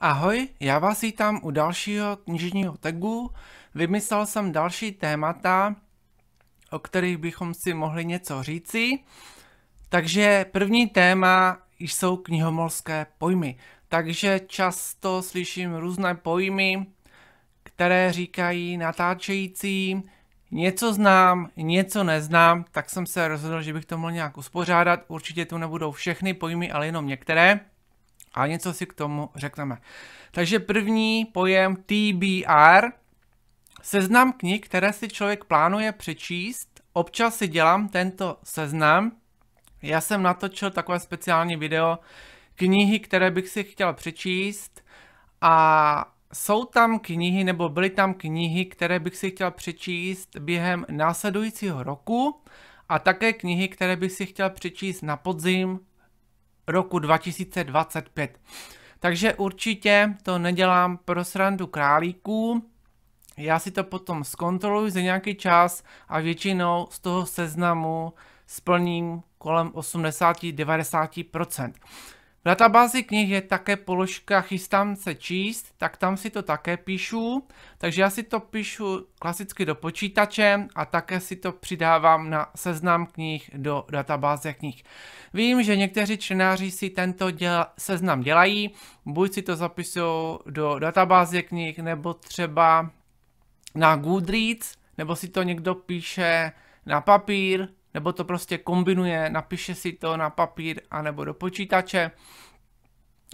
Ahoj, já vás vítám u dalšího knižního tagu. Vymyslel jsem další témata, o kterých bychom si mohli něco říci. Takže první téma jsou knihomolské pojmy. Takže často slyším různé pojmy, které říkají natáčející, něco znám, něco neznám, tak jsem se rozhodl, že bych to mohl nějak uspořádat. Určitě tu nebudou všechny pojmy, ale jenom některé. A něco si k tomu řekneme. Takže první pojem TBR, seznam knih, které si člověk plánuje přečíst. Občas si dělám tento seznam. Já jsem natočil takové speciální video, knihy, které bych si chtěl přečíst. A jsou tam knihy, nebo byly tam knihy, které bych si chtěl přečíst během následujícího roku. A také knihy, které bych si chtěl přečíst na podzim roku 2025. Takže určitě to nedělám pro srandu králíků. Já si to potom zkontroluji za nějaký čas a většinou z toho seznamu splním kolem 80-90%. V databázi knih je také položka chystám se číst, tak tam si to také píšu. Takže já si to píšu klasicky do počítače a také si to přidávám na seznam knih do databáze knih. Vím, že někteří čtenáři si tento seznam dělají, buď si to zapisují do databáze knih, nebo třeba na Goodreads, nebo si to někdo píše na papír, nebo to prostě kombinuje, napíše si to na papír anebo do počítače,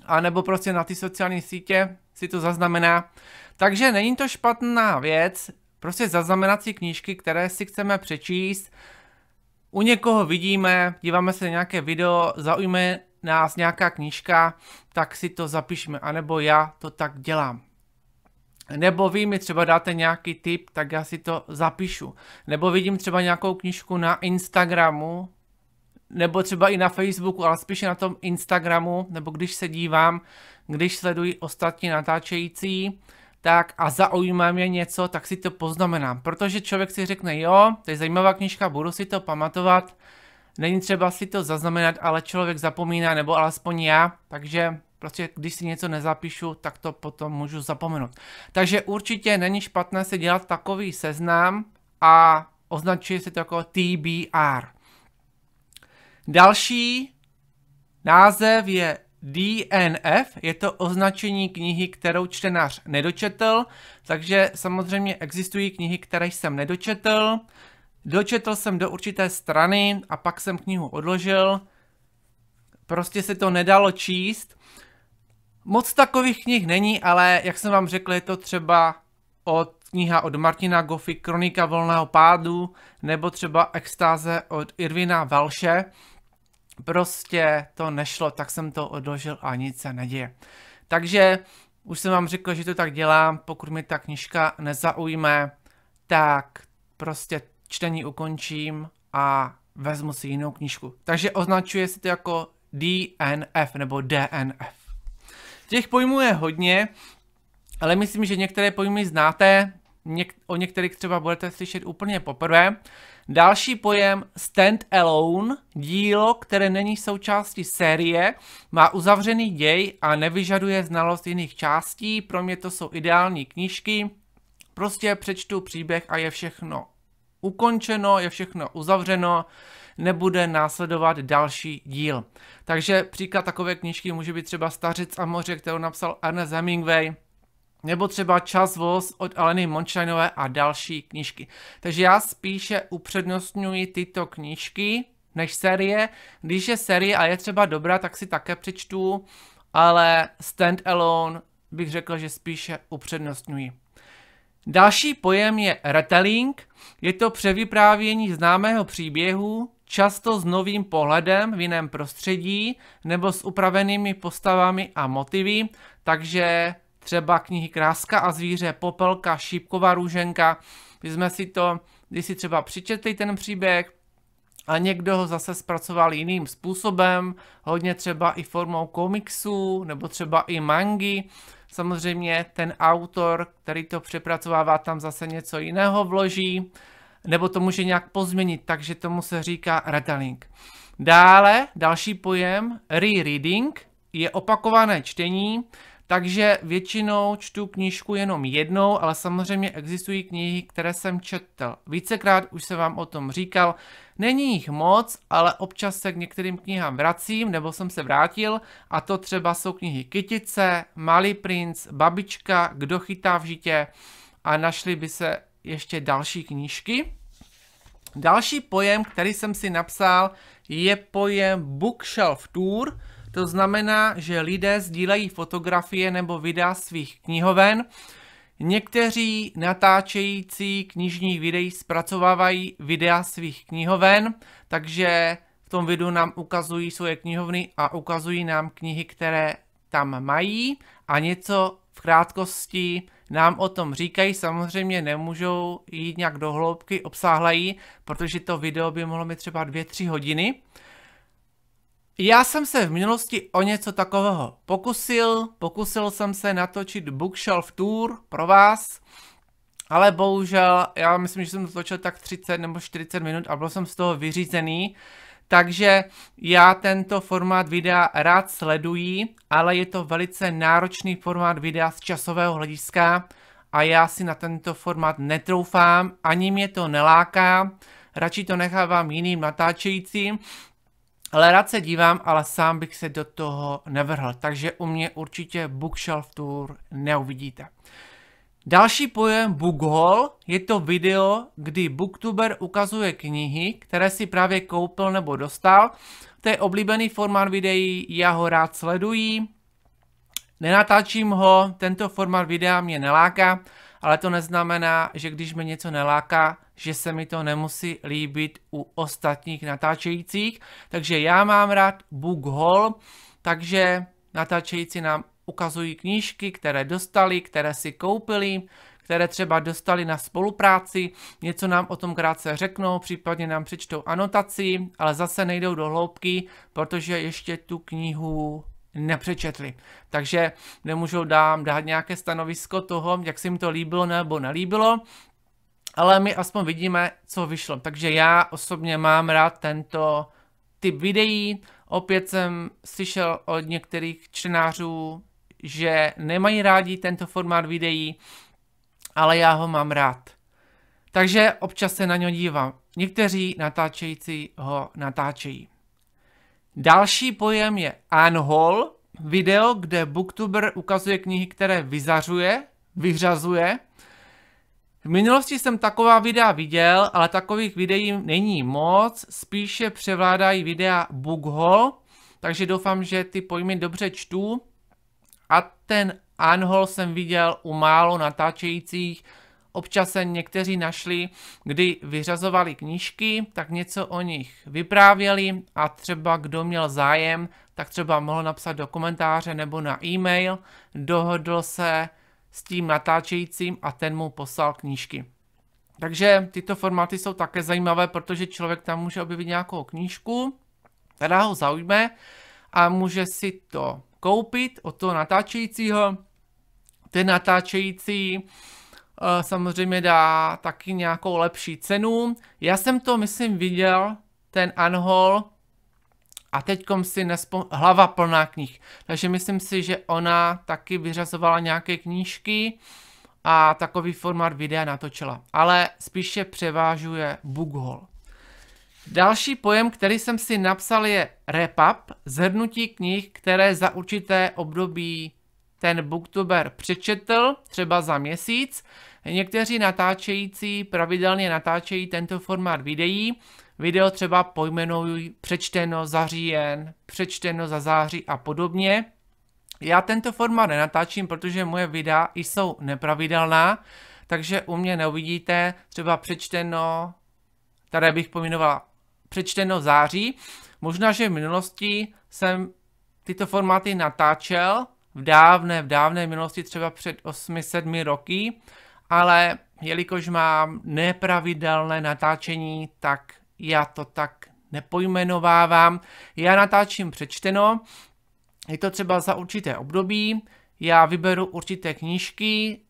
anebo prostě na ty sociální sítě si to zaznamená. Takže není to špatná věc, prostě zaznamenat si knížky, které si chceme přečíst. U někoho vidíme, díváme se na nějaké video, zaujme nás nějaká knížka, tak si to zapišme, anebo já to tak dělám. Nebo vy mi třeba dáte nějaký tip, tak já si to zapíšu. Nebo vidím třeba nějakou knížku na Instagramu, nebo třeba i na Facebooku, ale spíše na tom Instagramu, nebo když se dívám, když sleduji ostatní natáčející, tak a zaujímá mě něco, tak si to poznamenám. Protože člověk si řekne, jo, to je zajímavá knížka, budu si to pamatovat, není třeba si to zaznamenat, ale člověk zapomíná, nebo alespoň já, takže prostě když si něco nezapíšu, tak to potom můžu zapomenout. Takže určitě není špatné si dělat takový seznam a označuje se to jako TBR. Další název je DNF, je to označení knihy, kterou čtenář nedočetl, takže samozřejmě existují knihy, které jsem nedočetl. Dočetl jsem do určité strany a pak jsem knihu odložil. Prostě se to nedalo číst. Moc takových knih není, ale jak jsem vám řekl, je to třeba kniha od Martina Goffy, Kronika volného pádu, nebo třeba Extáze od Irvina Welshe. Prostě to nešlo, tak jsem to odložil a nic se neděje. Takže už jsem vám řekl, že to tak dělám, pokud mi ta knižka nezaujme, tak prostě čtení ukončím a vezmu si jinou knížku. Takže označuje se to jako DNF nebo DNF. Těch pojmů je hodně, ale myslím, že některé pojmy znáte, o některých třeba budete slyšet úplně poprvé. Další pojem stand-alone, dílo, které není součástí série, má uzavřený děj a nevyžaduje znalost jiných částí. Pro mě to jsou ideální knížky. Prostě přečtu příběh a je všechno ukončeno, je všechno uzavřeno, nebude následovat další díl. Takže příklad takové knížky může být třeba Stařec a moře, kterou napsal Ernest Hemingway, nebo třeba Čas voz od Aleny Monštajnové a další knížky. Takže já spíše upřednostňuji tyto knížky než série. Když je série a je třeba dobrá, tak si také přečtu, ale stand-alone bych řekl, že spíše upřednostňuji. Další pojem je retelling. Je to převyprávění známého příběhu, často s novým pohledem v jiném prostředí nebo s upravenými postavami a motivy, takže třeba knihy Kráska a zvíře, Popelka, Šípková růženka, když si třeba přečetli ten příběh a někdo ho zase zpracoval jiným způsobem, hodně třeba i formou komiksu nebo třeba i mangy. Samozřejmě ten autor, který to přepracovává, tam zase něco jiného vloží, nebo to může nějak pozměnit, takže tomu se říká retelling. Dále další pojem rereading je opakované čtení, takže většinou čtu knížku jenom jednou, ale samozřejmě existují knihy, které jsem četl vícekrát, už jsem vám o tom říkal. Není jich moc, ale občas se k některým knihám vracím, nebo jsem se vrátil, a to třeba jsou knihy Kytice, Malý princ, Babička, Kdo chytá v žitě, a našly by se ještě další knížky. Další pojem, který jsem si napsal, je pojem bookshelf tour. To znamená, že lidé sdílejí fotografie nebo videa svých knihoven. Někteří natáčející knižních videí zpracovávají videa svých knihoven, takže v tom videu nám ukazují svoje knihovny a ukazují nám knihy, které tam mají, a něco v krátkosti nám o tom říkají. Samozřejmě nemůžou jít nějak do hloubky obsáhleji, protože to video by mohlo mít třeba 2-3 hodiny. Já jsem se v minulosti o něco takového pokusil jsem se natočit bookshelf tour pro vás, ale bohužel, já myslím, že jsem to točil tak 30 nebo 40 minut a byl jsem z toho vyřízený, takže já tento formát videa rád sleduji, ale je to velice náročný formát videa z časového hlediska a já si na tento formát netroufám, ani mě to neláká, radši to nechávám jiným natáčejícím, ale rád se dívám, ale sám bych se do toho nevrhl, takže u mě určitě bookshelf tour neuvidíte. Další pojem book haul je to video, kdy booktuber ukazuje knihy, které si právě koupil nebo dostal. To je oblíbený formát videí, já ho rád sleduji. Nenatáčím ho, tento formát videa mě neláká, ale to neznamená, že když mě něco neláká, že se mi to nemusí líbit u ostatních natáčejících. Takže já mám rád book haul, takže natáčející nám ukazují knížky, které dostali, které si koupili, které třeba dostali na spolupráci, něco nám o tom krátce řeknou, případně nám přečtou anotaci, ale zase nejdou do hloubky, protože ještě tu knihu nepřečetli. Takže nemůžou dát nějaké stanovisko toho, jak se jim to líbilo nebo nelíbilo, ale my aspoň vidíme, co vyšlo. Takže já osobně mám rád tento typ videí. Opět jsem slyšel od některých čtenářů, že nemají rádi tento formát videí, ale já ho mám rád. Takže občas se na něj dívám. Někteří natáčející ho natáčejí. Další pojem je unhaul, video, kde booktuber ukazuje knihy, které vyřazuje. V minulosti jsem taková videa viděl, ale takových videí není moc, spíše převládají videa book haul, takže doufám, že ty pojmy dobře čtu. A ten unhaul jsem viděl u málo natáčejících, občas se někteří našli, kdy vyřazovali knížky, tak něco o nich vyprávěli a třeba kdo měl zájem, tak třeba mohl napsat do komentáře nebo na e-mail, dohodl se s tím natáčejícím a ten mu poslal knížky. Takže tyto formáty jsou také zajímavé, protože člověk tam může objevit nějakou knížku, která ho zaujme a může si to koupit od toho natáčejícího. Ten natáčející samozřejmě dá taky nějakou lepší cenu. Já jsem to, myslím, viděl, ten unhaul, a teďkom si hlava plná knih. Takže myslím si, že ona taky vyřazovala nějaké knížky a takový formát videa natočila. Ale spíše převážuje book haul. Další pojem, který jsem si napsal, je wrap-up, shrnutí knih, které za určité období ten booktuber přečetl, třeba za měsíc. Někteří natáčející pravidelně natáčejí tento formát videí. Video třeba pojmenují přečteno za říjen, přečteno za září a podobně. Já tento formát nenatáčím, protože moje videa jsou nepravidelná, takže u mě neuvidíte třeba přečteno, které bych pojmenovala přečteno září. Možná, že v minulosti jsem tyto formáty natáčel, v dávné minulosti, třeba před 8-7 roky, ale jelikož mám nepravidelné natáčení, tak já to tak nepojmenovávám. Já natáčím přečteno, je to třeba za určité období, já vyberu určité knížky,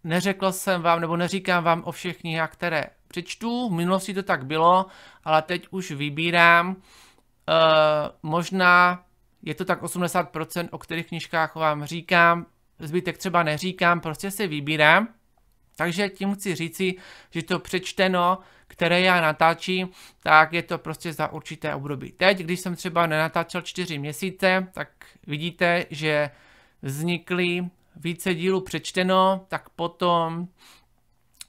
neřekl jsem vám nebo neříkám vám o všech knihách, které přečtu, v minulosti to tak bylo, ale teď už vybírám, možná je to tak 80%, o kterých knížkách vám říkám, zbytek třeba neříkám, prostě si vybírám. Takže tím chci říci, že to přečteno, které já natáčím, tak je to prostě za určité období. Teď, když jsem třeba nenatáčel 4 měsíce, tak vidíte, že vznikly více dílů přečteno, tak potom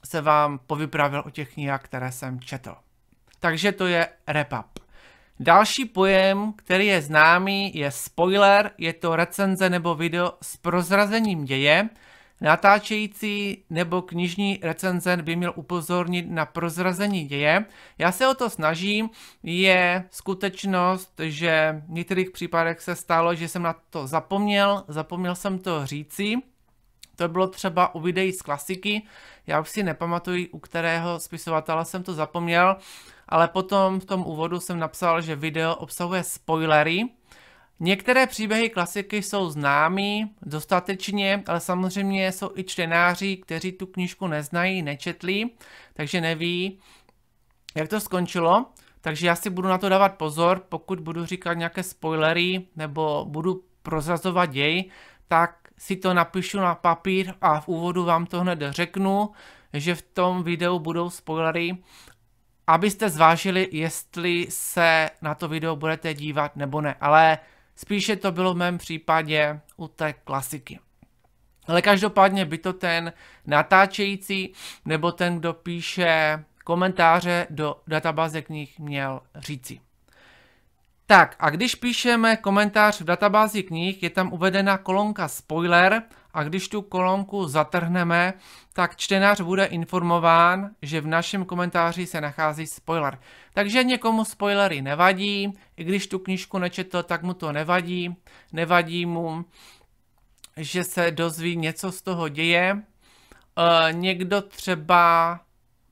se vám povypravil o těch knihách, které jsem četl. Takže to je wrap-up. Další pojem, který je známý, je spoiler, je to recenze nebo video s prozrazením děje. Natáčející nebo knižní recenzent by měl upozornit na prozrazení děje. Já se o to snažím, je skutečnost, že v některých případech se stalo, že jsem na to zapomněl jsem to říci. To bylo třeba u videí z klasiky, já už si nepamatuji, u kterého spisovatele jsem to zapomněl, ale potom v tom úvodu jsem napsal, že video obsahuje spoilery. Některé příběhy klasiky jsou známý dostatečně, ale samozřejmě jsou i čtenáři, kteří tu knížku neznají, nečetli, takže neví, jak to skončilo. Takže já si budu na to dávat pozor, pokud budu říkat nějaké spoilery nebo budu prozrazovat děj, tak si to napíšu na papír a v úvodu vám to hned řeknu, že v tom videu budou spoilery, abyste zvážili, jestli se na to video budete dívat nebo ne, ale spíše to bylo v mém případě u té klasiky. Ale každopádně by to ten natáčející nebo ten, kdo píše komentáře do databáze knih, měl říci. Tak a když píšeme komentář v databázi knih, je tam uvedena kolonka spoiler a když tu kolonku zatrhneme, tak čtenář bude informován, že v našem komentáři se nachází spoiler. Takže někomu spoilery nevadí, i když tu knížku nečetl, tak mu to nevadí. Nevadí mu, že se dozví něco z toho děje. Někdo třeba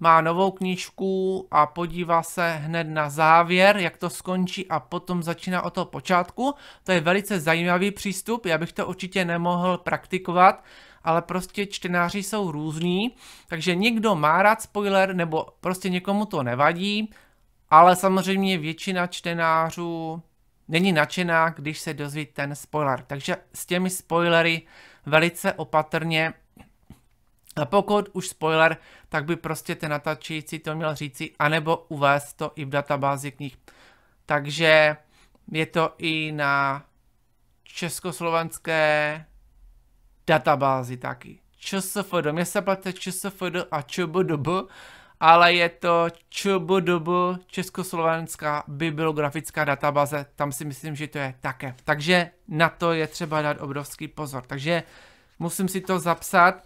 má novou knížku a podívá se hned na závěr, jak to skončí a potom začíná od toho počátku. To je velice zajímavý přístup, já bych to určitě nemohl praktikovat, ale prostě čtenáři jsou různí, takže někdo má rád spoiler nebo prostě někomu to nevadí, ale samozřejmě většina čtenářů není nadšená, když se dozví ten spoiler. Takže s těmi spoilery velice opatrně. A pokud už spoiler, tak by prostě ten natáčející to měl říci, anebo uvést to i v databázi knih. Takže je to i na československé databázi taky. ČSFD, mě se plete ČSFD a ČBDB, ale je to ČBDB, Československá bibliografická databáze, tam si myslím, že to je také. Takže na to je třeba dát obrovský pozor. Takže musím si to zapsat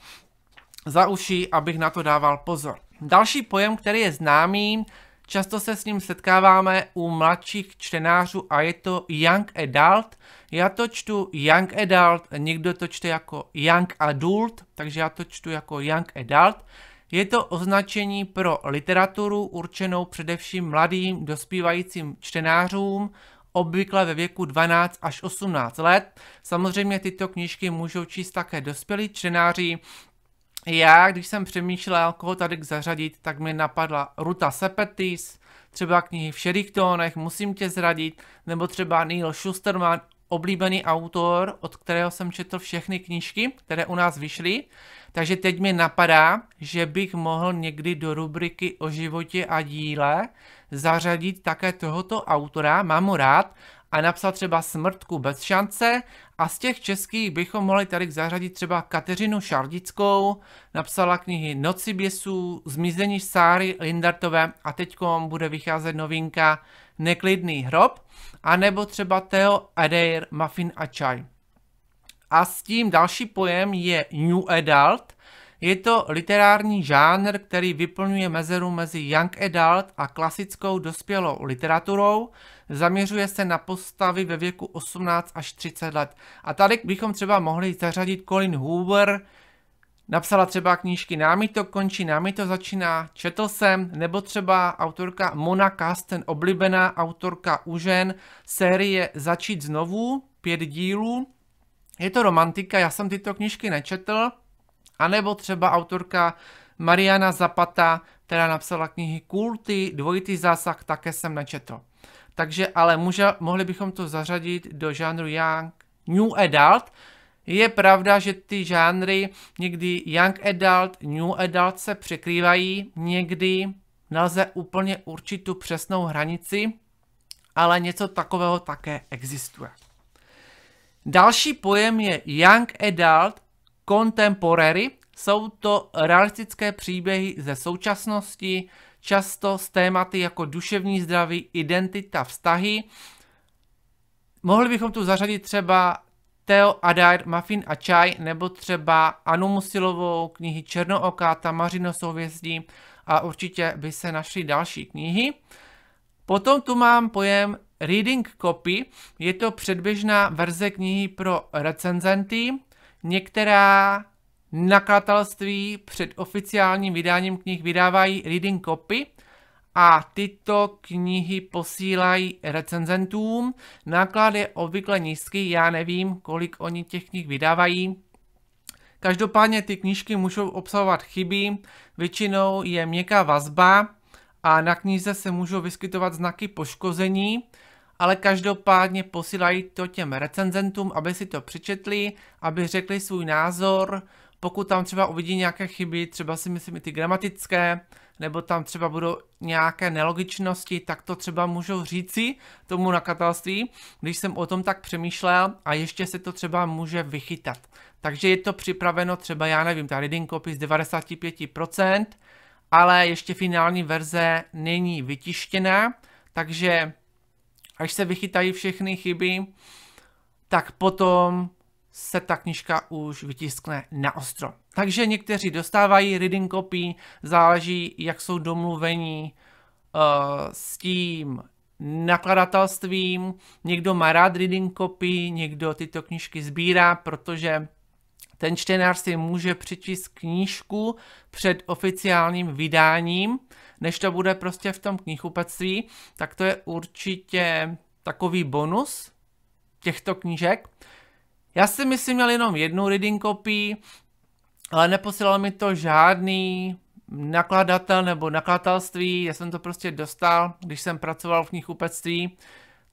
za uši, abych na to dával pozor. Další pojem, který je známý, často se s ním setkáváme u mladších čtenářů a je to young adult. Já to čtu young adult, někdo to čte jako young adult, takže já to čtu jako young adult. Je to označení pro literaturu určenou především mladým dospívajícím čtenářům, obvykle ve věku 12 až 18 let. Samozřejmě tyto knížky můžou číst také dospělí čtenáři. Já, když jsem přemýšlel, koho tady zařadit, tak mi napadla Ruta Sepetys, třeba knihy v šedých tónech, Musím tě zradit, nebo třeba Neil Shusterman, oblíbený autor, od kterého jsem četl všechny knížky, které u nás vyšly. Takže teď mi napadá, že bych mohl někdy do rubriky o životě a díle zařadit také tohoto autora, mám ho rád, a napsat třeba Smrtku bez šance a z těch českých bychom mohli tady zařadit třeba Kateřinu Šardickou, napsala knihy Noci běsů, Zmizení Sáry Lindartové a teďkom bude vycházet novinka Neklidný hrob, anebo třeba Theo Adair Muffin a čaj. A s tím další pojem je New Adult. Je to literární žánr, který vyplňuje mezeru mezi young adult a klasickou dospělou literaturou. Zaměřuje se na postavy ve věku 18 až 30 let. A tady bychom třeba mohli zařadit Colleen Hoover, napsala třeba knížky Námi to končí, námi to začíná, četl jsem, nebo třeba autorka Mona Kasten, oblíbená autorka u žen, série Začít znovu, 5 dílů. Je to romantika, já jsem tyto knížky nečetl, anebo třeba autorka Mariana Zapata, která napsala knihy Kulty, Dvojitý zásah, také jsem nečetl. Takže ale mohli bychom to zařadit do žánru young, new adult. Je pravda, že ty žánry někdy young adult, new adult se překrývají, někdy nelze úplně určit tu přesnou hranici, ale něco takového také existuje. Další pojem je young adult contemporary. Jsou to realistické příběhy ze současnosti, často s tématy jako duševní zdraví, identita, vztahy. Mohli bychom tu zařadit třeba Theo Adair, Muffin a čaj, nebo třeba Anu Musilovou, knihy Černooká, Tamařino souhvězdí a určitě by se našly další knihy. Potom tu mám pojem reading copy, je to předběžná verze knihy pro recenzenty. Některá nakladatelství před oficiálním vydáním knih vydávají reading copy a tyto knihy posílají recenzentům. Náklad je obvykle nízký, já nevím, kolik oni těch knih vydávají. Každopádně ty knížky můžou obsahovat chyby, většinou je měkká vazba a na knize se můžou vyskytovat znaky poškození, ale každopádně posílají to těm recenzentům, aby si to přečetli, aby řekli svůj názor. Pokud tam třeba uvidí nějaké chyby, třeba si myslím i ty gramatické, nebo tam třeba budou nějaké nelogičnosti, tak to třeba můžou říci tomu nakladatelství, když jsem o tom tak přemýšlel a ještě se to třeba může vychytat. Takže je to připraveno třeba, já nevím, ta reading copy z 95%, ale ještě finální verze není vytištěná, takže až se vychytají všechny chyby, tak potom se ta knížka už vytiskne na ostro. Takže někteří dostávají reading copy, záleží, jak jsou domluvení s tím nakladatelstvím. Někdo má rád reading copy, někdo tyto knížky sbírá, protože ten čtenář si může přečíst knížku před oficiálním vydáním, než to bude prostě v tom knihkupectví, tak to je určitě takový bonus těchto knížek. Já si myslím, měl jenom jednu reading copy, ale neposílal mi to žádný nakladatel nebo nakladatelství, já jsem to prostě dostal, když jsem pracoval v knihkupectví,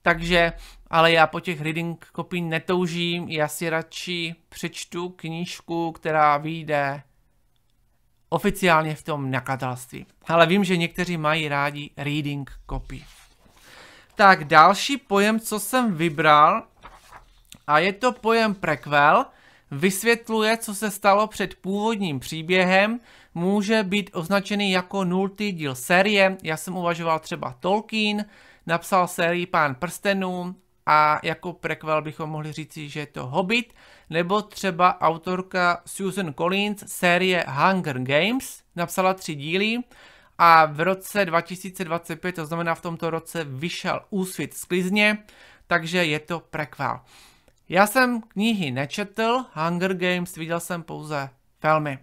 takže, ale já po těch reading copy netoužím, já si radši přečtu knížku, která vyjde oficiálně v tom nakladatelství. Ale vím, že někteří mají rádi reading copy. Tak další pojem, co jsem vybral, a je to pojem prequel, vysvětluje, co se stalo před původním příběhem, může být označený jako nultý díl série. Já jsem uvažoval třeba Tolkien, napsal sérii Pán prstenů a jako prequel bychom mohli říci, že je to Hobbit, nebo třeba autorka Susan Collins, série Hunger Games, napsala 3 díly a v roce 2025, to znamená v tomto roce, vyšel Úsvit sklizně, takže je to prequel. Já jsem knihy nečetl, Hunger Games, viděl jsem pouze filmy.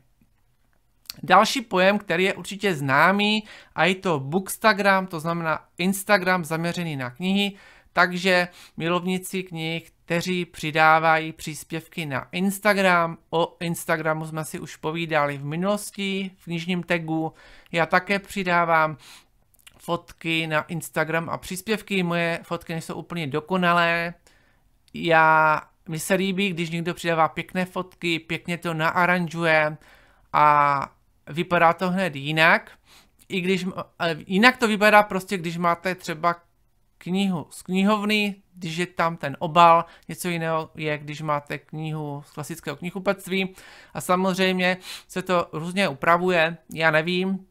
Další pojem, který je určitě známý, a je to Bookstagram, to znamená Instagram zaměřený na knihy, takže milovníci knih, kteří přidávají příspěvky na Instagram. O Instagramu jsme si už povídali v minulosti, v knižním tagu. Já také přidávám fotky na Instagram a příspěvky, moje fotky nejsou úplně dokonalé. Mi se líbí, když někdo přidává pěkné fotky, pěkně to naaranžuje a vypadá to hned jinak. Jinak to vypadá prostě, když máte třeba knihu z knihovny, když je tam ten obal, něco jiného je, když máte knihu z klasického knihkupectví a samozřejmě se to různě upravuje, já nevím,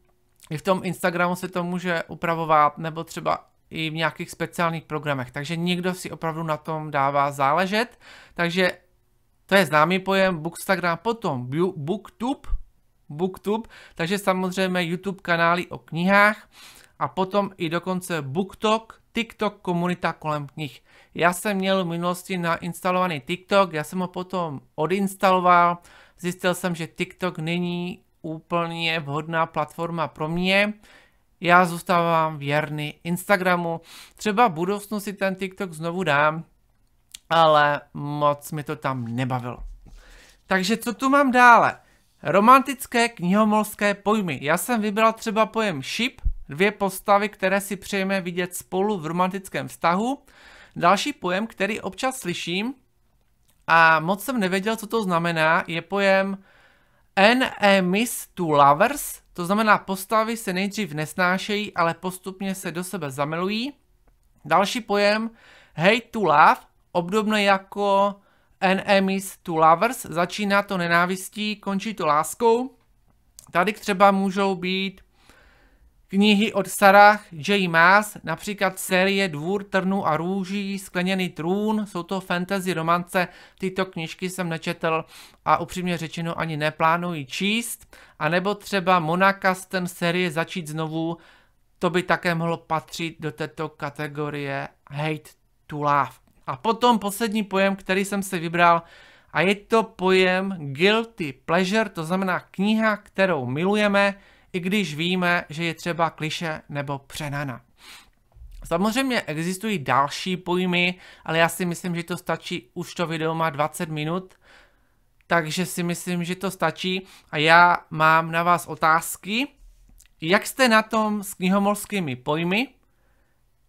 i v tom Instagramu se to může upravovat, nebo třeba i v nějakých speciálních programech, takže někdo si opravdu na tom dává záležet, takže to je známý pojem Bookstagram, potom Booktube, takže samozřejmě YouTube kanály o knihách a potom i dokonce BookTok, TikTok komunita kolem knih. Já jsem měl v minulosti nainstalovaný TikTok, já jsem ho potom odinstaloval, zjistil jsem, že TikTok není úplně vhodná platforma pro mě. Já zůstávám věrný Instagramu, třeba v budoucnu si ten TikTok znovu dám, ale moc mi to tam nebavilo. Takže co tu mám dále? Romantické knihomolské pojmy. Já jsem vybral třeba pojem ship, 2 postavy, které si přejeme vidět spolu v romantickém vztahu. Další pojem, který občas slyším, a moc jsem nevěděl, co to znamená, je pojem enemies to lovers, to znamená postavy se nejdřív nesnášejí, ale postupně se do sebe zamilují. Další pojem hate to love, obdobně jako enemies to lovers, začíná to nenávistí, končí to láskou. Tady třeba můžou být knihy od Sarah J. Maas, například série Dvůr trnů a růží, Skleněný trůn, jsou to fantasy romance, tyto knížky jsem nečetl a upřímně řečeno ani neplánuji číst, a nebo třeba Monakasten série Začít znovu, to by také mohlo patřit do této kategorie hate to love. A potom poslední pojem, který jsem si vybral, a je to pojem guilty pleasure, to znamená kniha, kterou milujeme, i když víme, že je třeba klišé nebo přehnana. Samozřejmě existují další pojmy, ale já si myslím, že to stačí, už to video má 20 minut, takže si myslím, že to stačí a já mám na vás otázky. Jak jste na tom s knihomolskými pojmy?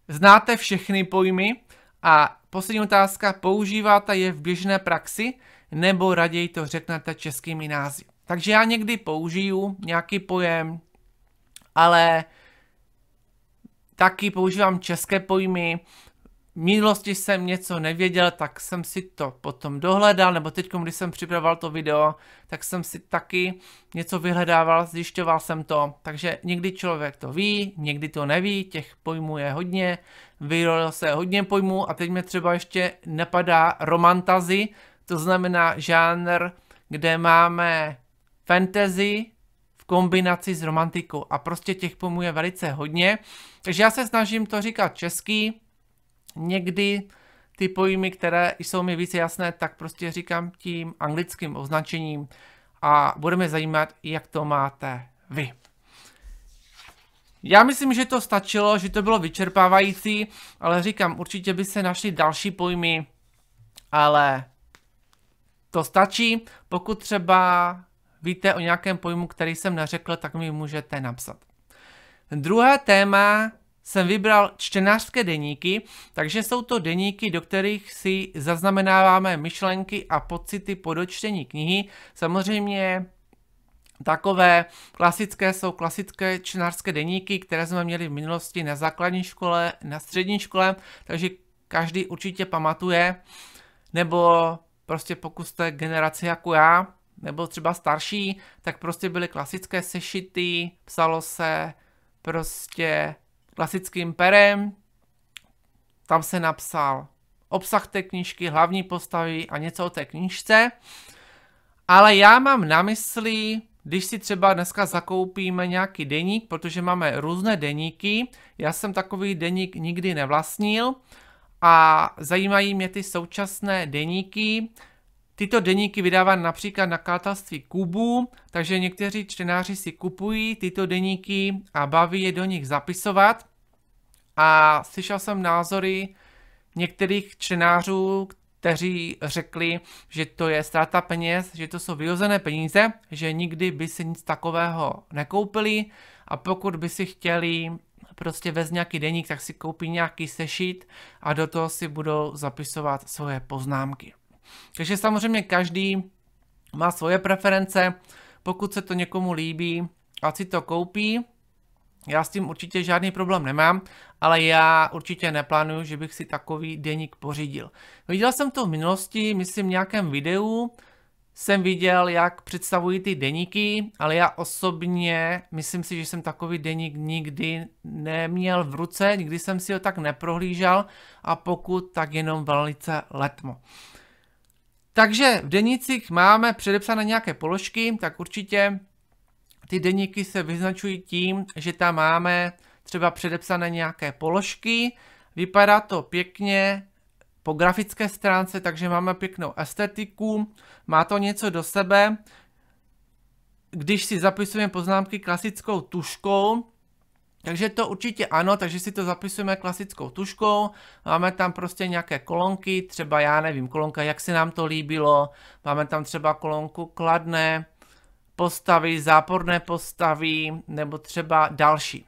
Znáte všechny pojmy? A poslední otázka, používáte je v běžné praxi, nebo raději to řeknete českými názvy? Takže já někdy použiju nějaký pojem, ale taky používám české pojmy. V minulosti jsem něco nevěděl, tak jsem si to potom dohledal, nebo teď, když jsem připravoval to video, tak jsem si taky něco vyhledával, zjišťoval jsem to. Takže někdy člověk to ví, někdy to neví, těch pojmů je hodně, vyrojilo se hodně pojmů a teď mě třeba ještě napadá romantasy, to znamená žánr, kde máme fantasy v kombinaci s romantikou a prostě těch pojmů je velice hodně, takže já se snažím to říkat česky, někdy ty pojmy, které jsou mi více jasné, tak prostě říkám tím anglickým označením a bude mě zajímat, jak to máte vy. Já myslím, že to stačilo, že to bylo vyčerpávající, ale říkám, určitě by se našly další pojmy, ale to stačí. Pokud třeba víte o nějakém pojmu, který jsem neřekl, tak mi můžete napsat. Druhé téma jsem vybral čtenářské deníky, takže jsou to deníky, do kterých si zaznamenáváme myšlenky a pocity po dočtení knihy. Samozřejmě takové klasické jsou klasické čtenářské deníky, které jsme měli v minulosti na základní škole, na střední škole, takže každý určitě pamatuje, nebo prostě pokud jste generace jako já, nebo třeba starší, tak prostě byly klasické sešity, psalo se prostě klasickým perem, tam se napsal obsah té knížky, hlavní postavy a něco o té knížce, ale já mám na mysli, když si třeba dneska zakoupíme nějaký deník, protože máme různé deníky, já jsem takový deník nikdy nevlastnil a zajímají mě ty současné deníky. Tyto deníky vydává například nakladatelství Kubu, takže někteří čtenáři si kupují tyto deníky a baví je do nich zapisovat. A slyšel jsem názory některých čtenářů, kteří řekli, že to je ztráta peněz, že to jsou vyhozené peníze, že nikdy by si nic takového nekoupili a pokud by si chtěli prostě vést nějaký deník, tak si koupí nějaký sešit a do toho si budou zapisovat svoje poznámky. Takže samozřejmě každý má svoje preference, pokud se to někomu líbí, ať si to koupí. Já s tím určitě žádný problém nemám, ale já určitě neplánuju, že bych si takový deník pořídil. Viděl jsem to v minulosti, myslím v nějakém videu, jsem viděl, jak představují ty deníky, ale já osobně myslím si, že jsem takový deník nikdy neměl v ruce, nikdy jsem si ho tak neprohlížel a pokud, tak jenom velice letmo. Takže v denících máme předepsané nějaké položky, tak určitě ty deníky se vyznačují tím, že tam máme třeba předepsané nějaké položky. Vypadá to pěkně po grafické stránce, takže máme pěknou estetiku, má to něco do sebe. Když si zapisujeme poznámky klasickou tužkou, takže to určitě ano, takže si to zapisujeme klasickou tužkou, máme tam prostě nějaké kolonky, třeba já nevím, kolonka jak se nám to líbilo, máme tam třeba kolonku kladné postavy, záporné postavy, nebo třeba další.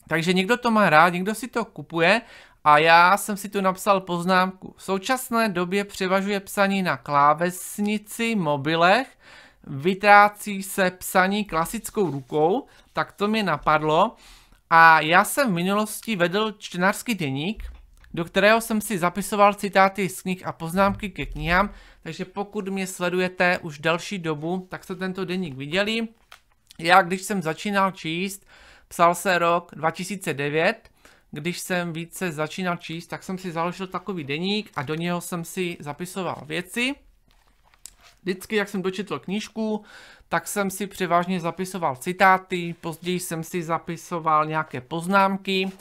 Takže někdo to má rád, někdo si to kupuje a já jsem si tu napsal poznámku. V současné době převažuje psaní na klávesnici, mobilech, vytrácí se psaní klasickou rukou, tak to mě napadlo. A já jsem v minulosti vedl čtenářský deník, do kterého jsem si zapisoval citáty z knih a poznámky ke knihám, takže pokud mě sledujete už další dobu, tak jste tento deník viděli. Já, když jsem začínal číst, psal se rok 2009, když jsem více začínal číst, tak jsem si založil takový deník a do něho jsem si zapisoval věci. Vždycky, jak jsem dočetl knížku, tak jsem si převážně zapisoval citáty, později jsem si zapisoval nějaké poznámky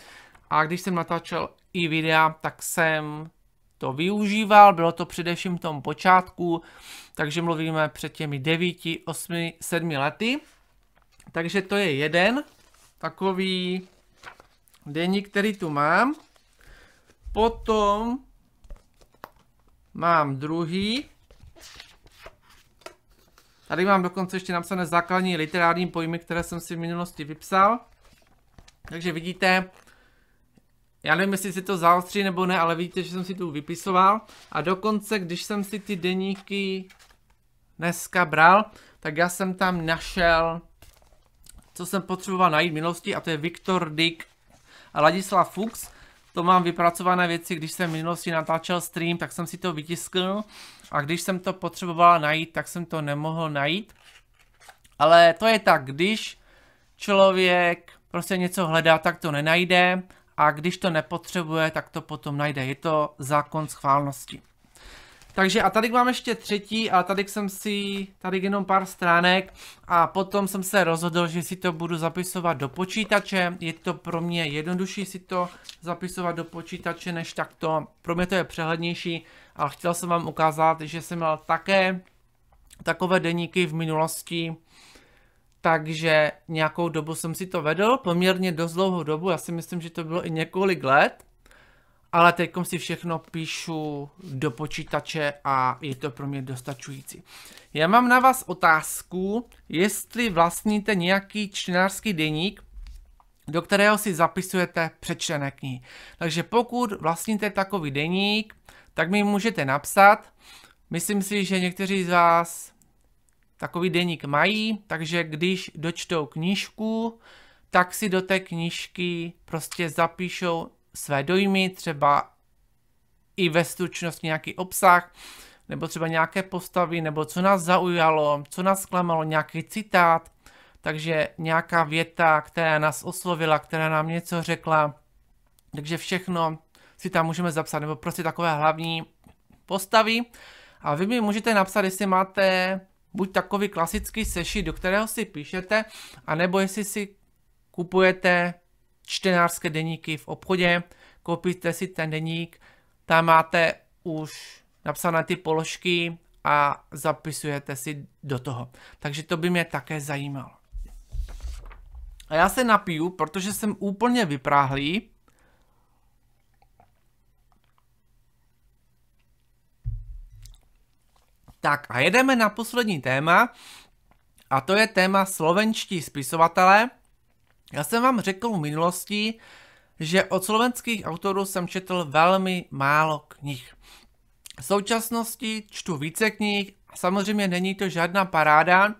a když jsem natáčel i videa, tak jsem to využíval, bylo to především v tom počátku, takže mluvíme před těmi 9, 8, 7 lety. Takže to je jeden takový deník, který tu mám. Potom mám druhý. Tady mám dokonce ještě napsané základní literární pojmy, které jsem si v minulosti vypsal. Takže vidíte, já nevím, jestli si to zaostří nebo ne, ale vidíte, že jsem si tu vypisoval. A dokonce, když jsem si ty deníky dneska bral, tak já jsem tam našel, co jsem potřeboval najít v minulosti, a to je Viktor Dyk a Ladislav Fuchs. To mám vypracované věci, když jsem v minulosti natáčel stream, tak jsem si to vytiskl a když jsem to potřeboval najít, tak jsem to nemohl najít. Ale to je tak, když člověk prostě něco hledá, tak to nenajde a když to nepotřebuje, tak to potom najde. Je to zákon schválnosti. Takže a tady mám ještě třetí, a tady jsem si, tady jenom pár stránek a potom jsem se rozhodl, že si to budu zapisovat do počítače. Je to pro mě jednodušší si to zapisovat do počítače než takto. Pro mě to je přehlednější, ale chtěl jsem vám ukázat, že jsem měl také takové deníky v minulosti, takže nějakou dobu jsem si to vedl, poměrně dost dlouhou dobu, já si myslím, že to bylo i několik let. Ale teď si všechno píšu do počítače a je to pro mě dostačující. Já mám na vás otázku, jestli vlastníte nějaký čtenářský deník, do kterého si zapisujete přečtené knihy. Takže pokud vlastníte takový deník, tak mi můžete napsat. Myslím si, že někteří z vás takový deník mají, takže když dočtou knížku, tak si do té knížky prostě zapíšou své dojmy, třeba i ve stručnosti nějaký obsah, nebo třeba nějaké postavy, nebo co nás zaujalo, co nás zklamalo, nějaký citát, takže nějaká věta, která nás oslovila, která nám něco řekla, takže všechno si tam můžeme zapsat, nebo prostě takové hlavní postavy. A vy mi můžete napsat, jestli máte buď takový klasický sešit, do kterého si píšete, anebo jestli si kupujete čtenářské deníky v obchodě, koupíte si ten deník, tam máte už napsané ty položky a zapisujete si do toho. Takže to by mě také zajímalo. A já se napiju, protože jsem úplně vypráhlý. Tak a jedeme na poslední téma, a to je téma slovenští spisovatelé. Já jsem vám řekl v minulosti, že od slovenských autorů jsem četl velmi málo knih. V současnosti čtu více knih, samozřejmě není to žádná paráda,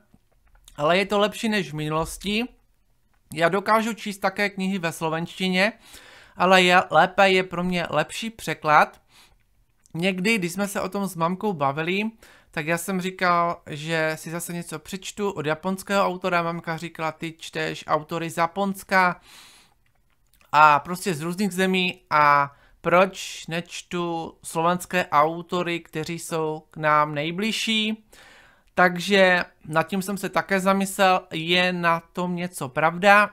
ale je to lepší než v minulosti. Já dokážu číst také knihy ve slovenštině, ale lépe je pro mě lepší překlad. Někdy, když jsme se o tom s mamkou bavili, tak já jsem říkal, že si zase něco přečtu od japonského autora. Mamka říkala, ty čteš autory z Japonska a prostě z různých zemí, a proč nečtu slovenské autory, kteří jsou k nám nejbližší. Takže nad tím jsem se také zamyslel, je na tom něco pravda.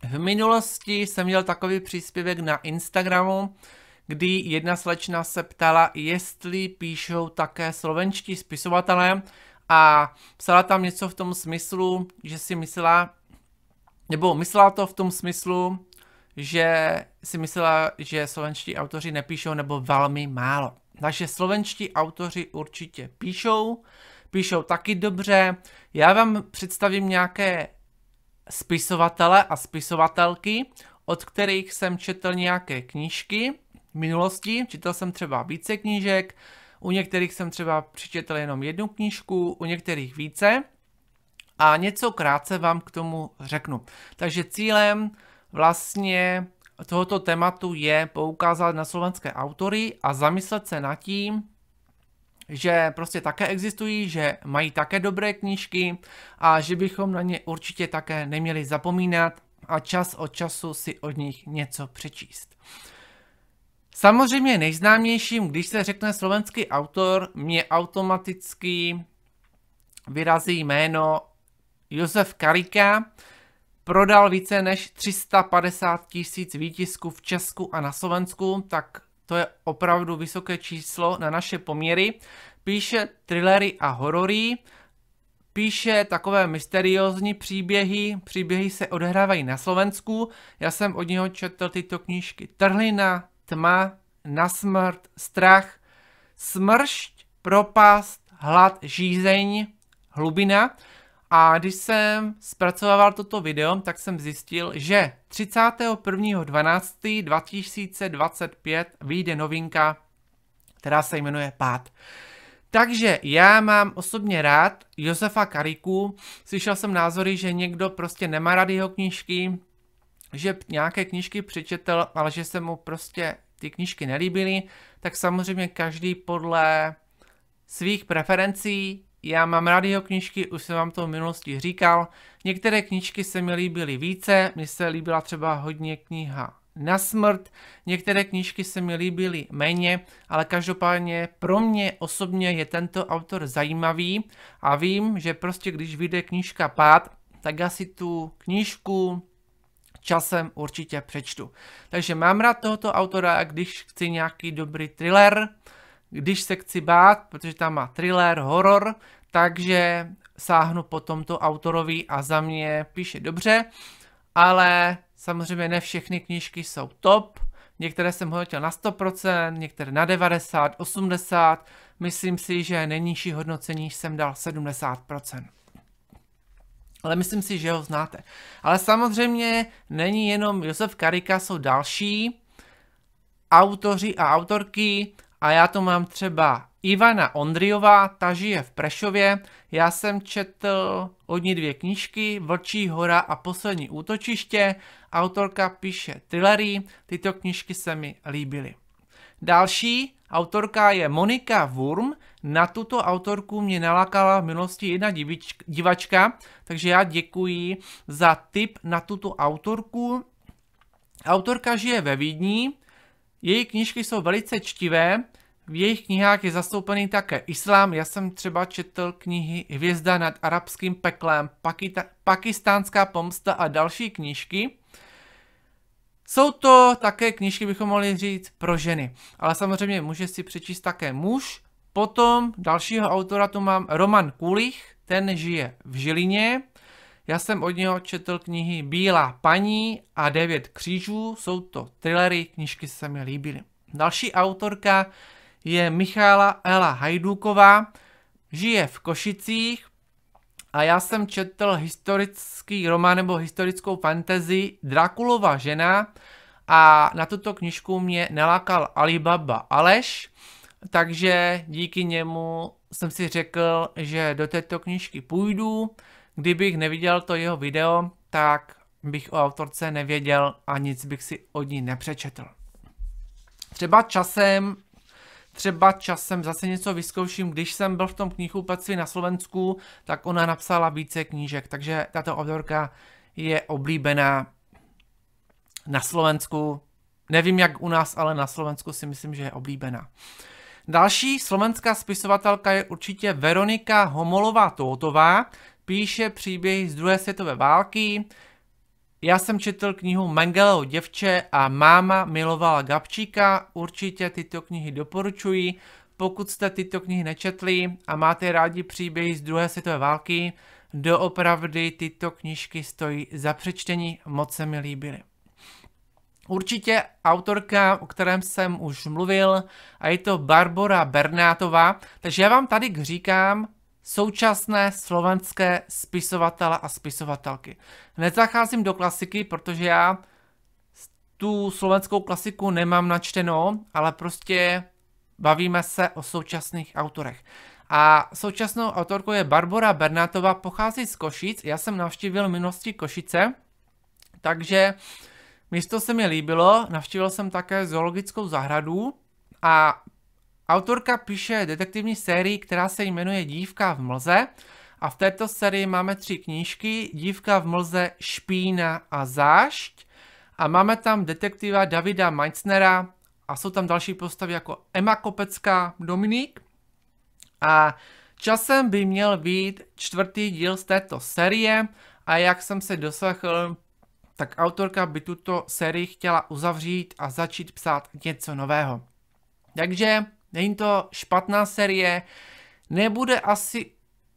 V minulosti jsem měl takový příspěvek na Instagramu, kdy jedna slečna se ptala, jestli píšou také slovenští spisovatelé, a psala tam něco v tom smyslu, že si myslela, nebo myslela to v tom smyslu, že si myslela, že slovenští autoři nepíšou, nebo velmi málo. Takže slovenští autoři určitě píšou taky dobře. Já vám představím nějaké spisovatele a spisovatelky, od kterých jsem četl nějaké knížky v minulosti. Četl jsem třeba více knížek, u některých jsem třeba přečetl jenom jednu knížku, u některých více. A něco krátce vám k tomu řeknu. Takže cílem vlastně tohoto tématu je poukázat na slovenské autory a zamyslet se nad tím, že prostě také existují, že mají také dobré knížky a že bychom na ně určitě také neměli zapomínat a čas od času si od nich něco přečíst. Samozřejmě nejznámějším, když se řekne slovenský autor, mě automaticky vyrazí jméno Josef Karika. Prodal více než 350 000 výtisků v Česku a na Slovensku, tak to je opravdu vysoké číslo na naše poměry. Píše thrillery a horory, píše takové mysteriózní příběhy se odehrávají na Slovensku. Já jsem od něho četl tyto knížky: Trhlina, Tma, Na smrt, Strach, Smršť, Propast, Hlad, Žízeň, Hlubina. A když jsem zpracovával toto video, tak jsem zjistil, že 31.12.2025 vyjde novinka, která se jmenuje Pád. Takže já mám osobně rád Josefa Kariku. Slyšel jsem názory, že někdo prostě nemá rád jeho knížky, že nějaké knížky přečetl, ale že se mu prostě ty knížky nelíbily. Tak samozřejmě každý podle svých preferencí. Já mám rád jeho knížky, už jsem vám to v minulosti říkal. Některé knížky se mi líbily více, mně se líbila třeba hodně kniha Na smrt, některé knížky se mi líbily méně, ale každopádně pro mě osobně je tento autor zajímavý a vím, že prostě když vyjde knížka Pád, tak já si tu knížku časem určitě přečtu. Takže mám rád tohoto autora, když chci nějaký dobrý thriller, když se chci bát, protože tam má thriller, horor, takže sáhnu po tomto autorovi a za mě píše dobře, ale samozřejmě ne všechny knížky jsou top, některé jsem hodnotil na 100%, některé na 90, 80, myslím si, že nejnižší hodnocení jsem dal 70%. Ale myslím si, že ho znáte. Ale samozřejmě není jenom Josef Karika, jsou další autoři a autorky. A já to mám třeba Ivana Ondrijová, ta žije v Prešově. Já jsem četl od ní 2 knížky, Vlčí hora a Poslední útočiště. Autorka píše thrillery, tyto knížky se mi líbily. Další autorka je Monika Wurm. Na tuto autorku mě nalákala v minulosti jedna divačka, takže já děkuji za tip na tuto autorku. Autorka žije ve Vídni. Její knížky jsou velice čtivé, v jejich knihách je zastoupený také islám, já jsem třeba četl knihy Hvězda nad arabským peklem, Pakistánská pomsta a další knížky. Jsou to také knížky, bychom mohli říct, pro ženy, ale samozřejmě může si přečíst také muž. Potom dalšího autora tu mám Roman Kulich, ten žije v Žilině. Já jsem od něho četl knihy Bílá paní a 9 křížů, jsou to thrillery, knížky se mi líbily. Další autorka je Michála Ela Hajduková, žije v Košicích a já jsem četl historický román nebo historickou fantasy Drakulova žena a na tuto knížku mě nalákal Alibaba Aleš, takže díky němu jsem si řekl, že do této knížky půjdu. Kdybych neviděl to jeho video, tak bych o autorce nevěděl a nic bych si od ní nepřečetl. Třeba časem zase něco vyzkouším, když jsem byl v tom knihkupectví na Slovensku, tak ona napsala více knížek, takže tato autorka je oblíbená na Slovensku. Nevím jak u nás, ale na Slovensku si myslím, že je oblíbená. Další slovenská spisovatelka je určitě Veronika Homolová-Tótová, píše příběhy z 2. světové války. Já jsem četl knihu Mengelovo děvče a Máma milovala Gabčíka, určitě tyto knihy doporučuji. Pokud jste tyto knihy nečetli a máte rádi příběhy z 2. světové války, doopravdy tyto knížky stojí za přečtení, moc se mi líbily. Určitě autorka, o kterém jsem už mluvil, a je to Barbora Bernátová, takže já vám tady říkám současné slovenské spisovatele a spisovatelky. Nezacházím do klasiky, protože já tu slovenskou klasiku nemám načteno, ale prostě bavíme se o současných autorech. A současnou autorkou je Barbora Bernátová, pochází z Košic. Já jsem navštívil v minulosti Košice, takže místo se mi líbilo. Navštívil jsem také zoologickou zahradu a autorka píše detektivní sérii, která se jmenuje Dívka v mlze. A v této sérii máme 3 knížky. Dívka v mlze, Špína a zášť. A máme tam detektiva Davida Meitznera a jsou tam další postavy jako Emma Kopecká, Dominik. A časem by měl být 4. díl z této série a jak jsem se doslechl, tak autorka by tuto sérii chtěla uzavřít a začít psát něco nového. Takže není to špatná série, nebude asi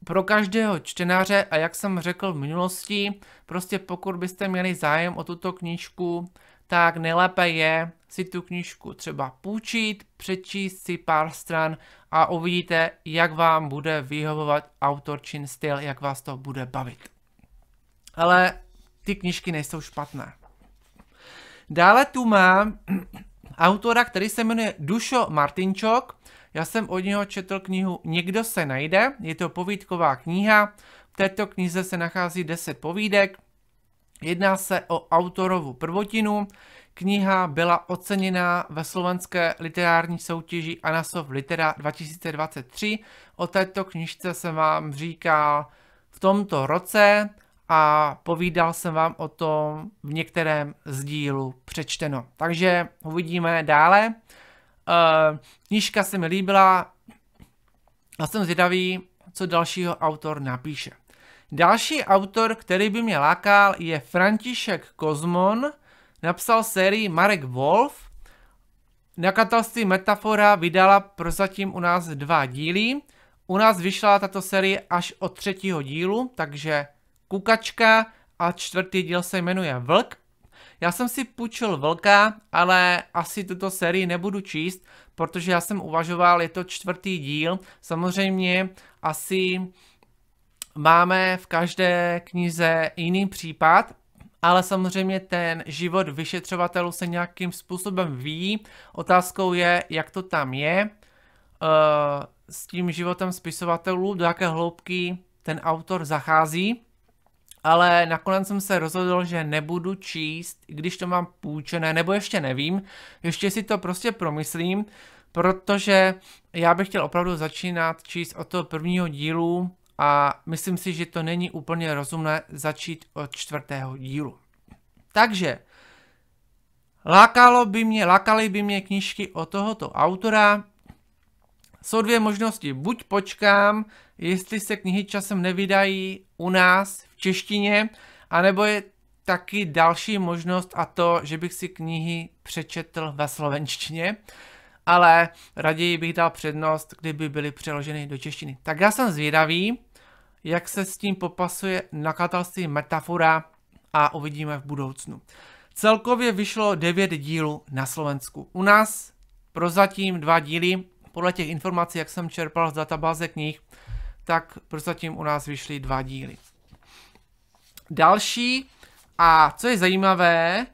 pro každého čtenáře a jak jsem řekl v minulosti, prostě pokud byste měli zájem o tuto knížku, tak nejlépe je si tu knížku třeba půjčit, přečíst si pár stran a uvidíte, jak vám bude vyhovovat autorčin styl, jak vás to bude bavit. Ale ty knížky nejsou špatné. Dále tu mám autora, který se jmenuje Dušo Martinčok. Já jsem od něho četl knihu Někdo se najde, je to povídková kniha. V této knize se nachází 10 povídek. Jedná se o autorovu prvotinu. Kniha byla oceněna ve slovenské literární soutěži Anasov Litera 2023. O této knižce jsem vám říkal v tomto roce a povídal jsem vám o tom v některém z dílu přečteno. Takže uvidíme dále. Knížka se mi líbila a jsem zvědavý, co dalšího autor napíše. Další autor, který by mě lákal, je František Kozmon. Napsal sérii Marek Wolf. Nakladatelství Metafora vydala prozatím u nás 2 díly. U nás vyšla tato série až od 3. dílu, takže Kukačka a 4. díl se jmenuje Vlk. Já jsem si půjčil Vlka, ale asi tuto sérii nebudu číst, protože já jsem uvažoval, je to 4. díl. Samozřejmě asi máme v každé knize jiný případ, ale samozřejmě ten život vyšetřovatelů se nějakým způsobem vyvíjí. Otázkou je, jak to tam je s tím životem spisovatelů, do jaké hloubky ten autor zachází. Ale nakonec jsem se rozhodl, že nebudu číst, i když to mám půjčené, nebo ještě nevím, ještě si to prostě promyslím, protože já bych chtěl opravdu začínat číst od toho 1. dílu a myslím si, že to není úplně rozumné začít od 4. dílu. Takže lákaly by mě knížky od tohoto autora. Jsou 2 možnosti. Buď počkám, jestli se knihy časem nevydají u nás v češtině, anebo je taky další možnost a to, že bych si knihy přečetl ve slovenštině, ale raději bych dal přednost, kdyby byly přeloženy do češtiny. Tak já jsem zvědavý, jak se s tím popasuje nakladatelství Metafora a uvidíme v budoucnu. Celkově vyšlo 9 dílů na Slovensku. U nás prozatím 2 díly. Podle těch informací, jak jsem čerpal z databáze knih, tak prozatím u nás vyšly 2 díly. Další, a co je zajímavé,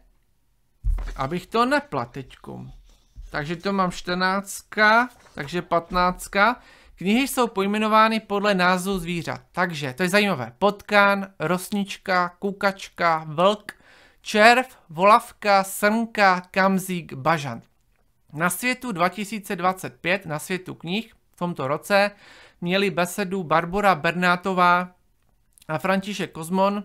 abych to neplat teďku. Takže to mám 14, takže 15. Knihy jsou pojmenovány podle názvu zvířat. Takže to je zajímavé. Potkan, rosnička, kukačka, vlk, červ, volavka, srnka, kamzík, bažant. Na světu 2025, na světu knih v tomto roce, měli besedu Barbora Bernátová a František Kozmon.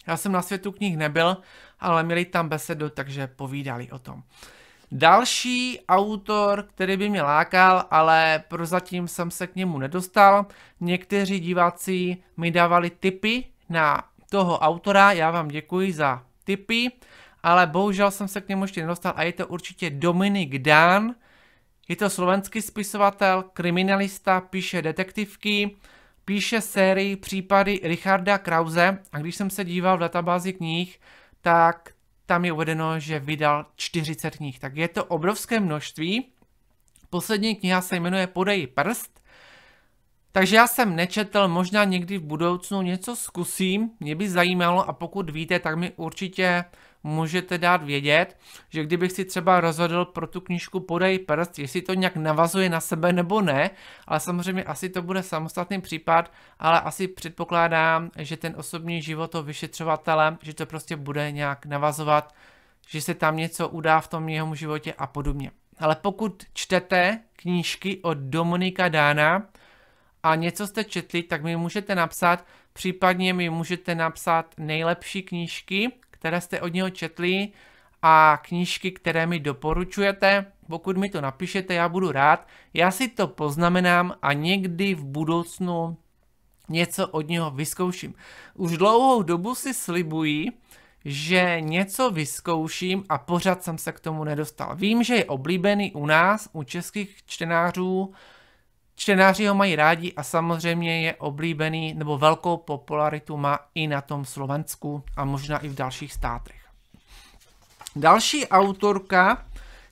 Já jsem na světu knih nebyl, ale měli tam besedu, takže povídali o tom. Další autor, který by mě lákal, ale prozatím jsem se k němu nedostal. Někteří diváci mi dávali tipy na toho autora, já vám děkuji za tipy, ale bohužel jsem se k němu ještě nedostal a je to určitě Dominik Dán. Je to slovenský spisovatel, kriminalista, píše detektivky, píše sérii Případy Richarda Krause a když jsem se díval v databázi knih, tak tam je uvedeno, že vydal 40 knih. Tak je to obrovské množství. Poslední kniha se jmenuje Podej prst. Takže já jsem nečetl, možná někdy v budoucnu něco zkusím, mě by zajímalo a pokud víte, tak mi určitě můžete dát vědět, že kdybych si třeba rozhodl pro tu knížku Podej prst, jestli to nějak navazuje na sebe nebo ne, ale samozřejmě asi to bude samostatný případ, ale asi předpokládám, že ten osobní život toho vyšetřovatele, že to prostě bude nějak navazovat, že se tam něco udá v tom jeho životě a podobně. Ale pokud čtete knížky od Dominika Dána a něco jste četli, tak mi můžete napsat, případně mi můžete napsat nejlepší knížky, které jste od něho četli a knížky, které mi doporučujete. Pokud mi to napíšete, já budu rád. Já si to poznamenám a někdy v budoucnu něco od něho vyzkouším. Už dlouhou dobu si slibuji, že něco vyzkouším a pořád jsem se k tomu nedostal. Vím, že je oblíbený u nás, u českých čtenářů. Čtenáři ho mají rádi a samozřejmě je oblíbený, nebo velkou popularitu má i na tom Slovensku a možná i v dalších státech. Další autorka,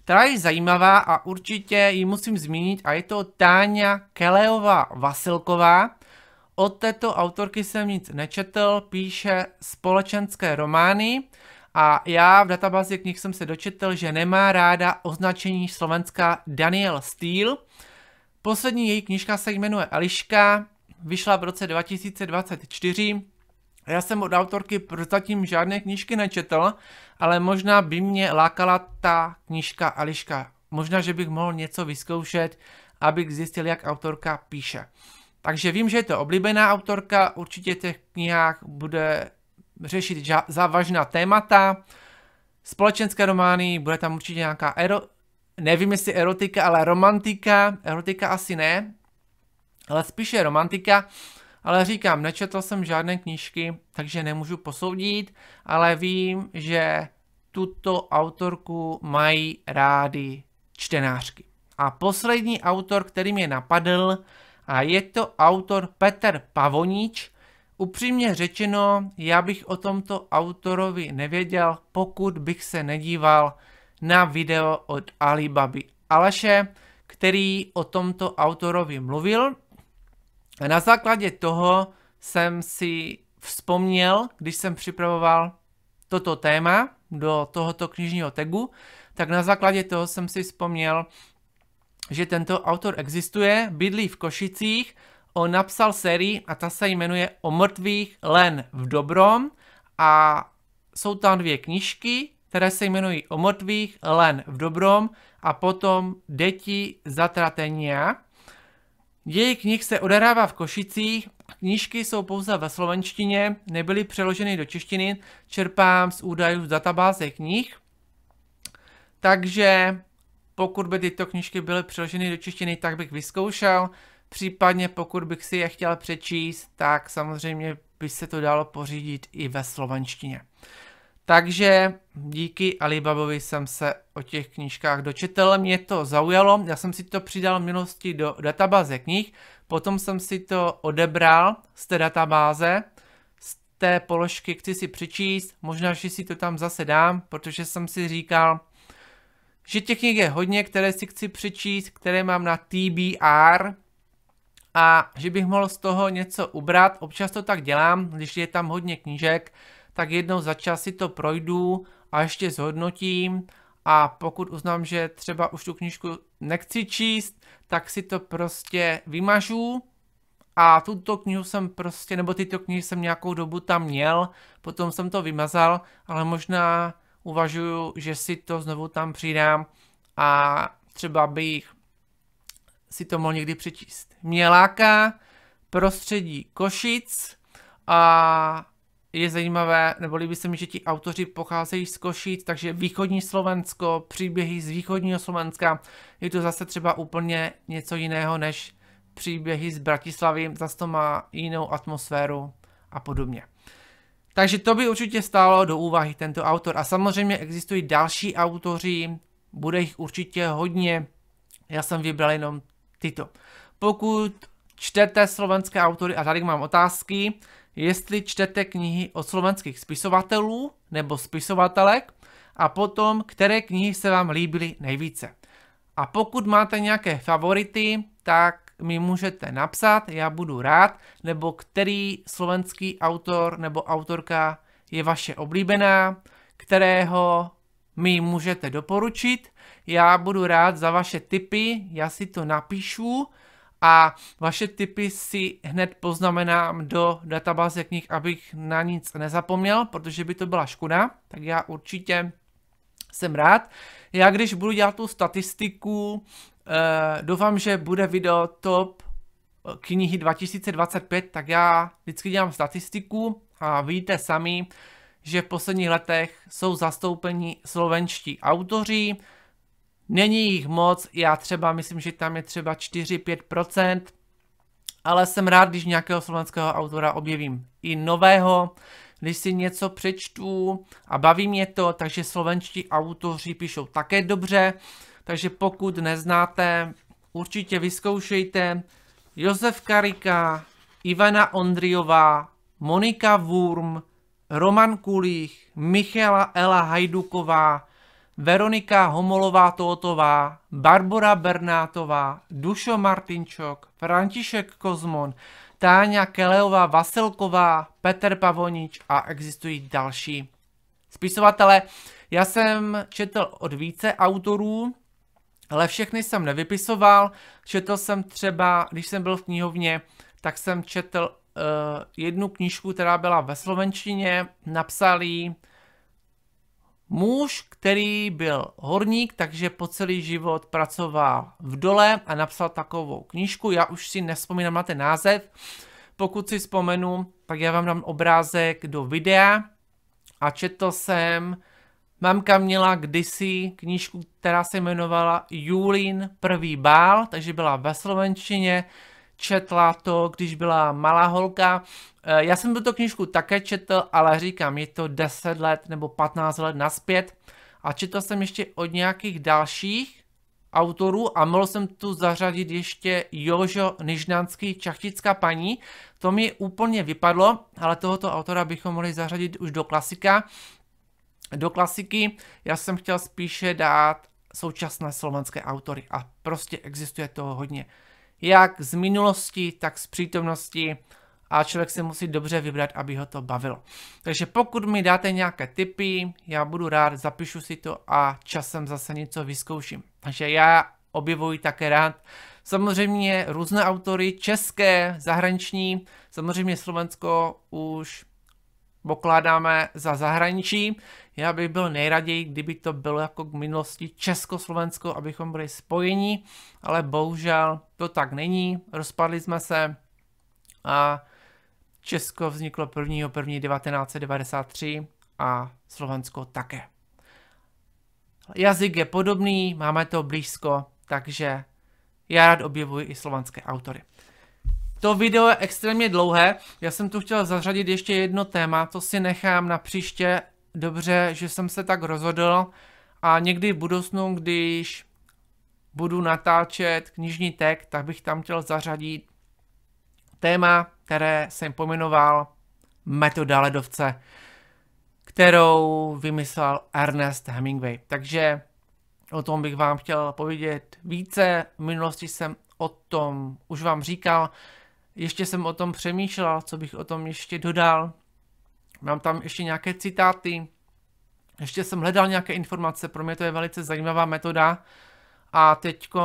která je zajímavá a určitě ji musím zmínit, a je to Táňa Kelejová-Vasilková. Od této autorky jsem nic nečetl, píše společenské romány a já v databázi knih jsem se dočetl, že nemá ráda označení Slovenska Daniel Steele. Poslední její knížka se jmenuje Eliška, vyšla v roce 2024. Já jsem od autorky prozatím žádné knížky nečetl, ale možná by mě lákala ta knížka Eliška. Možná, že bych mohl něco vyzkoušet, abych zjistil, jak autorka píše. Takže vím, že je to oblíbená autorka, určitě v těch knihách bude řešit závažná témata, společenské romány, bude tam určitě nějaká nevím jestli erotika, ale romantika, erotika asi ne, ale spíše romantika, ale říkám, nečetl jsem žádné knížky, takže nemůžu posoudit, ale vím, že tuto autorku mají rádi čtenářky. A poslední autor, který mě napadl, a je to autor Petr Pavoníč. Upřímně řečeno, já bych o tomto autorovi nevěděl, pokud bych se nedíval na video od Alibaby Aleše, který o tomto autorovi mluvil. A na základě toho jsem si vzpomněl, když jsem připravoval toto téma do tohoto knižního tagu, tak na základě toho jsem si vzpomněl, že tento autor existuje, bydlí v Košicích, on napsal sérii a ta se jmenuje O mrtvých len v dobrom a jsou tam dvě knížky, které se jmenují O mrtvých len v dobrom a potom Děti zatratenia. Její knih se odehrává v Košicích, knížky jsou pouze ve slovenštině, nebyly přeloženy do češtiny, čerpám z údajů z databáze knih, takže pokud by tyto knížky byly přeloženy do češtiny, tak bych vyzkoušel. Případně pokud bych si je chtěl přečíst, tak samozřejmě by se to dalo pořídit i ve slovenštině. Takže díky Alibabovi jsem se o těch knížkách dočetl, mě to zaujalo, já jsem si to přidal v minulosti do databáze knih, potom jsem si to odebral z té databáze, z té položky chci si přečíst, možná, že si to tam zase dám, protože jsem si říkal, že těch knih je hodně, které si chci přečíst, které mám na TBR a že bych mohl z toho něco ubrat. Občas to tak dělám, když je tam hodně knížek, tak jednou za čas si to projdu a ještě zhodnotím a pokud uznám, že třeba už tu knížku nechci číst, tak si to prostě vymažu a tuto knihu jsem prostě, nebo tyto knihy jsem nějakou dobu tam měl, potom jsem to vymazal, ale možná uvažuju, že si to znovu tam přidám a třeba bych si to mohl někdy přečíst. Mě láká prostředí Košic a je zajímavé, nebo líbí se mi, že ti autoři pocházejí z Košic, takže východní Slovensko, příběhy z východního Slovenska, je to zase třeba úplně něco jiného než příběhy z Bratislavy, zase to má jinou atmosféru a podobně. Takže to by určitě stálo do úvahy tento autor. A samozřejmě existují další autoři, bude jich určitě hodně. Já jsem vybral jenom tyto. Pokud čtete slovenské autory, a tady mám otázky, jestli čtete knihy od slovenských spisovatelů nebo spisovatelek a potom, které knihy se vám líbily nejvíce. A pokud máte nějaké favority, tak mi můžete napsat, já budu rád, nebo který slovenský autor nebo autorka je vaše oblíbená, kterého mi můžete doporučit. Já budu rád za vaše tipy, já si to napíšu a vaše tipy si hned poznamenám do databáze knih, abych na nic nezapomněl, protože by to byla škoda, tak já určitě jsem rád. Já když budu dělat tu statistiku, doufám, že bude video top knihy 2025, tak já vždycky dělám statistiku a vidíte sami, že v posledních letech jsou zastoupeni slovenští autoři. Není jich moc, já třeba myslím, že tam je třeba 4-5%, ale jsem rád, když nějakého slovenského autora objevím i nového, když si něco přečtu a baví mě to, takže slovenští autoři píšou také dobře, takže pokud neznáte, určitě vyzkoušejte. Josef Karika, Ivana Ondrijová, Monika Wurm, Roman Kulich, Michaela Ela Hajduková, Veronika Homolová-Tótová, Barbora Bernátová, Dušo Martinčok, František Kozmon, Táňa Keleová Vasilková, Petr Pavonič a existují další spisovatelé. Já jsem četl od více autorů, ale všechny jsem nevypisoval. Četl jsem třeba, když jsem byl v knihovně, tak jsem četl jednu knížku, která byla ve slovenštině, napsal ji muž, který byl horník, takže po celý život pracoval v dole a napsal takovou knížku. Já už si nevzpomínám na ten název. Pokud si vzpomenu, tak já vám dám obrázek do videa a četl jsem. Mamka měla kdysi knížku, která se jmenovala Julín prvý bál, takže byla ve slovenštině. Četla to, když byla malá holka. Já jsem tuto knížku také četl, ale říkám, je to 10 let nebo 15 let nazpět. A četl jsem ještě od nějakých dalších autorů a mohl jsem tu zařadit ještě Jožo Nižnanský, Čachtická paní. To mi úplně vypadlo, ale tohoto autora bychom mohli zařadit už do klasika. Do klasiky já jsem chtěl spíše dát současné slovenské autory a prostě existuje toho hodně. Jak z minulosti, tak z přítomnosti a člověk se musí dobře vybrat, aby ho to bavilo. Takže pokud mi dáte nějaké tipy, já budu rád, zapíšu si to a časem zase něco vyzkouším. Takže já objevuji také rád samozřejmě různé autory, české, zahraniční, samozřejmě Slovensko už pokládáme za zahraničí. Já bych byl nejraději, kdyby to bylo jako k minulosti Československo, abychom byli spojeni, ale bohužel to tak není. Rozpadli jsme se a Česko vzniklo 1.1.1993 a Slovensko také. Jazyk je podobný, máme to blízko, takže já rád objevuji i slovanské autory. To video je extrémně dlouhé, já jsem tu chtěl zařadit ještě jedno téma, to si nechám na příště. Dobře, že jsem se tak rozhodl a někdy v budoucnu, když budu natáčet knižní tag, tak bych tam chtěl zařadit téma, které jsem pojmenoval Metoda ledovce, kterou vymyslel Ernest Hemingway. Takže o tom bych vám chtěl povědět více. V minulosti jsem o tom už vám říkal, ještě jsem o tom přemýšlel, co bych o tom ještě dodal. Mám tam ještě nějaké citáty, ještě jsem hledal nějaké informace, pro mě to je velice zajímavá metoda a teďko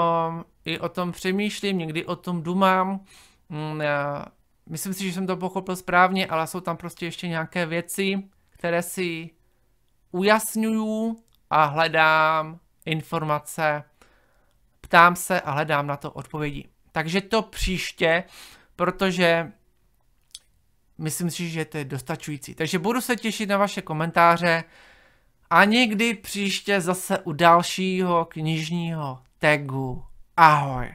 i o tom přemýšlím, někdy o tom dumám. Myslím si, že jsem to pochopil správně, ale jsou tam prostě ještě nějaké věci, které si ujasňuju a hledám informace, ptám se a hledám na to odpovědi. Takže to příště, protože myslím si, že to je dostačující. Takže budu se těšit na vaše komentáře a někdy příště zase u dalšího knižního tagu. Ahoj.